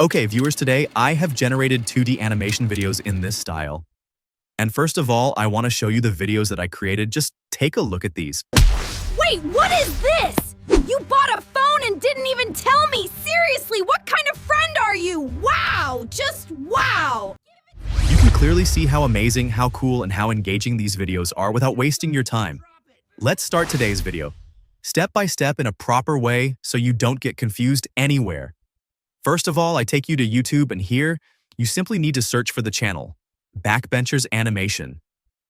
Okay, viewers, today I have generated 2D animation videos in this style. And first of all, I want to show you the videos that I created. Just take a look at these. Wait, what is this? You bought a phone and didn't even tell me! Seriously, what kind of friend are you? Wow! Just wow! You can clearly see how amazing, how cool, and how engaging these videos are without wasting your time. Let's start today's video. Step by step in a proper way so you don't get confused anywhere. First of all, I take you to YouTube, and here, you simply need to search for the channel, Backbenchers Animation.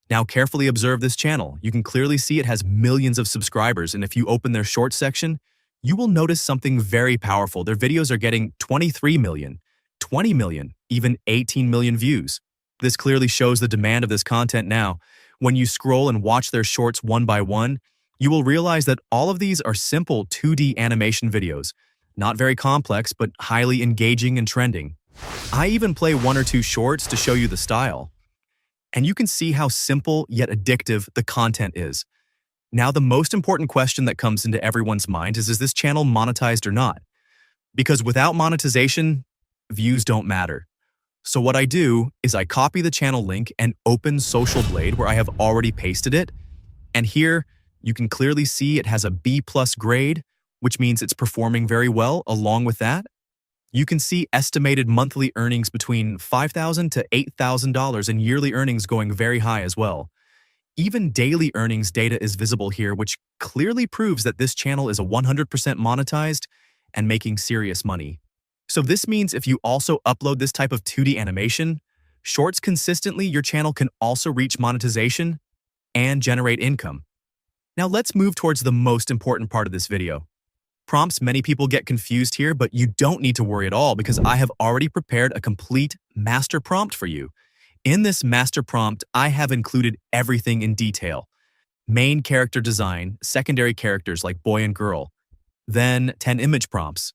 Now carefully observe this channel. You can clearly see it has millions of subscribers, and if you open their shorts section, you will notice something very powerful. Their videos are getting 23 million, 20 million, even 18 million views. This clearly shows the demand of this content now. When you scroll and watch their shorts one by one, you will realize that all of these are simple 2D animation videos. Not very complex, but highly engaging and trending. I even play one or two shorts to show you the style. And you can see how simple yet addictive the content is. Now, the most important question that comes into everyone's mind is this channel monetized or not? Because without monetization, views don't matter. So what I do is I copy the channel link and open Social Blade where I have already pasted it. And here, you can clearly see it has a B+ grade, which means it's performing very well. Along with that, you can see estimated monthly earnings between $5,000 to $8,000 and yearly earnings going very high as well. Even daily earnings data is visible here, which clearly proves that this channel is 100% monetized and making serious money. So this means if you also upload this type of 2D animation, shorts consistently, your channel can also reach monetization and generate income. Now let's move towards the most important part of this video. Prompts. Many people get confused here, but you don't need to worry at all because I have already prepared a complete master prompt for you. In this master prompt, I have included everything in detail. Main character design, secondary characters like boy and girl, then 10 image prompts,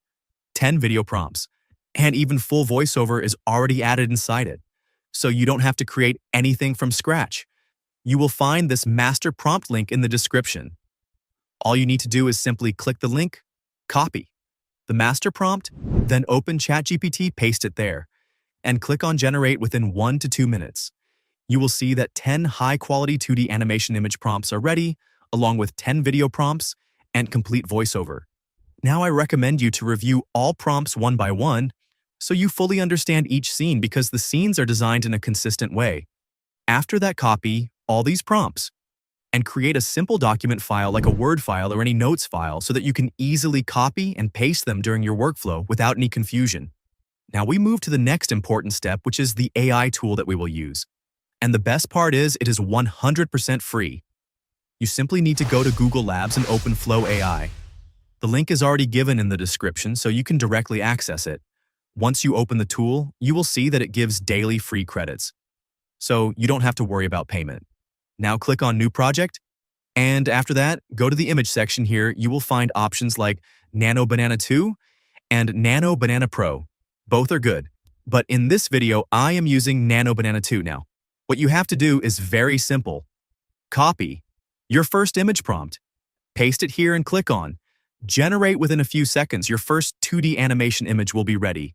10 video prompts, and even full voiceover is already added inside it. So you don't have to create anything from scratch. You will find this master prompt link in the description. All you need to do is simply click the link, copy the master prompt, then open ChatGPT, paste it there, and click on Generate within 1 to 2 minutes. You will see that 10 high-quality 2D animation image prompts are ready, along with 10 video prompts and complete voiceover. Now I recommend you to review all prompts one by one so you fully understand each scene because the scenes are designed in a consistent way. After that, copy all these prompts and create a simple document file like a Word file or any notes file so that you can easily copy and paste them during your workflow without any confusion. Now we move to the next important step, which is the AI tool that we will use. And the best part is it is 100% free. You simply need to go to Google Labs and open Flow AI. The link is already given in the description, so you can directly access it. Once you open the tool, you will see that it gives daily free credits. So you don't have to worry about payment. Now click on New Project, and after that, go to the image section here. You will find options like Nano Banana 2 and Nano Banana Pro. Both are good, but in this video, I am using Nano Banana 2 now. What you have to do is very simple. Copy your first image prompt, paste it here and click on Generate. Within a few seconds, your first 2D animation image will be ready.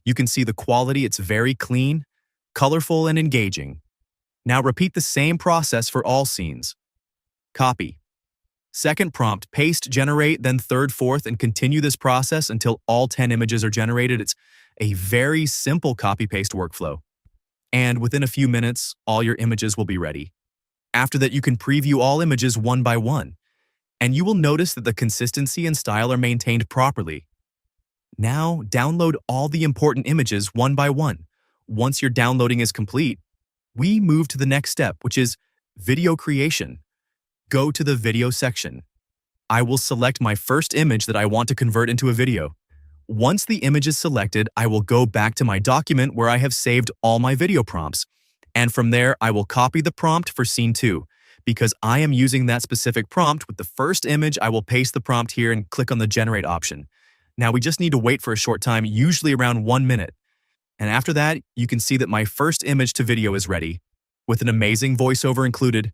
You can see the quality, it's very clean, colorful, and engaging. Now repeat the same process for all scenes. Copy. Second prompt, paste, generate, then third, fourth, and continue this process until all 10 images are generated. It's a very simple copy-paste workflow. And within a few minutes, all your images will be ready. After that, you can preview all images one by one, and you will notice that the consistency and style are maintained properly. Now, download all the important images one by one. Once your downloading is complete, we move to the next step, which is video creation. Go to the video section. I will select my first image that I want to convert into a video. Once the image is selected, I will go back to my document where I have saved all my video prompts. And from there, I will copy the prompt for scene 2. Because I am using that specific prompt with the first image, I will paste the prompt here and click on the Generate option. Now we just need to wait for a short time, usually around 1 minute. And after that, you can see that my first image to video is ready, with an amazing voiceover included.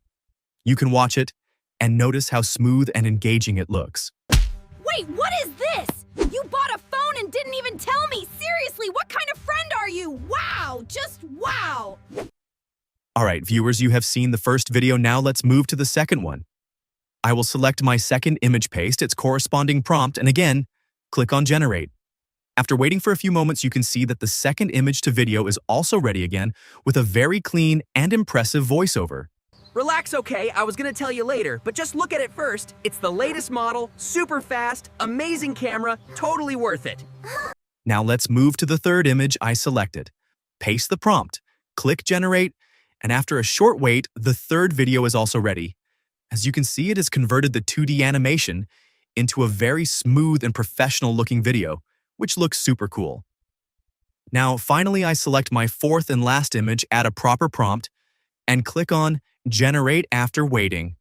You can watch it and notice how smooth and engaging it looks. Wait, what is this? You bought a phone and didn't even tell me. Seriously, what kind of friend are you? Wow, just wow. All right, viewers, you have seen the first video. Now let's move to the second one. I will select my second image, paste its corresponding prompt, and again, click on Generate. After waiting for a few moments, you can see that the second image to video is also ready again with a very clean and impressive voiceover. Relax, okay? I was gonna tell you later, but just look at it first. It's the latest model, super fast, amazing camera, totally worth it. Now let's move to the third image I selected. Paste the prompt, click Generate, and after a short wait, the third video is also ready. As you can see, it has converted the 2D animation into a very smooth and professional-looking video, which looks super cool. Now, finally, I select my fourth and last image, add a proper prompt, and click on Generate after waiting.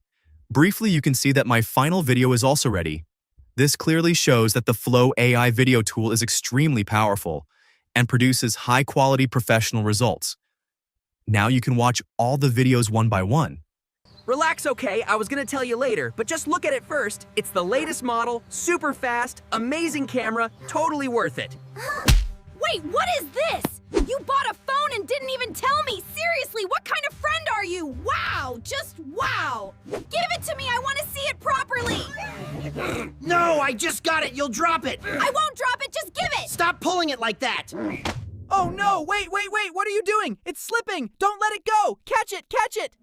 Briefly, you can see that my final video is also ready. This clearly shows that the Flow AI video tool is extremely powerful and produces high-quality professional results. Now you can watch all the videos one by one. Relax, okay? I was gonna tell you later, but just look at it first. It's the latest model, super fast, amazing camera, totally worth it. Wait, what is this? You bought a phone and didn't even tell me. Seriously, what kind of friend are you? Wow, just wow. Give it to me, I want to see it properly. No, I just got it. You'll drop it. I won't drop it, just give it. Stop pulling it like that. Oh no, wait, what are you doing? It's slipping! Don't let it go! Catch it, catch it!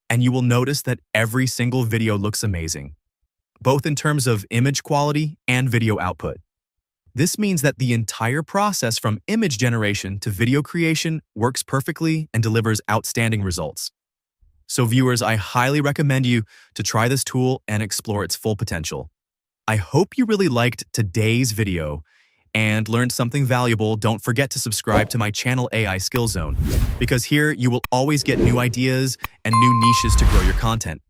And you will notice that every single video looks amazing, both in terms of image quality and video output. This means that the entire process from image generation to video creation works perfectly and delivers outstanding results. So viewers, I highly recommend you to try this tool and explore its full potential. I hope you really liked today's video and learned something valuable. Don't forget to subscribe to my channel AI Skill Zone, because here you will always get new ideas and new niches to grow your content.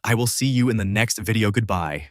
I will see you in the next video. Goodbye.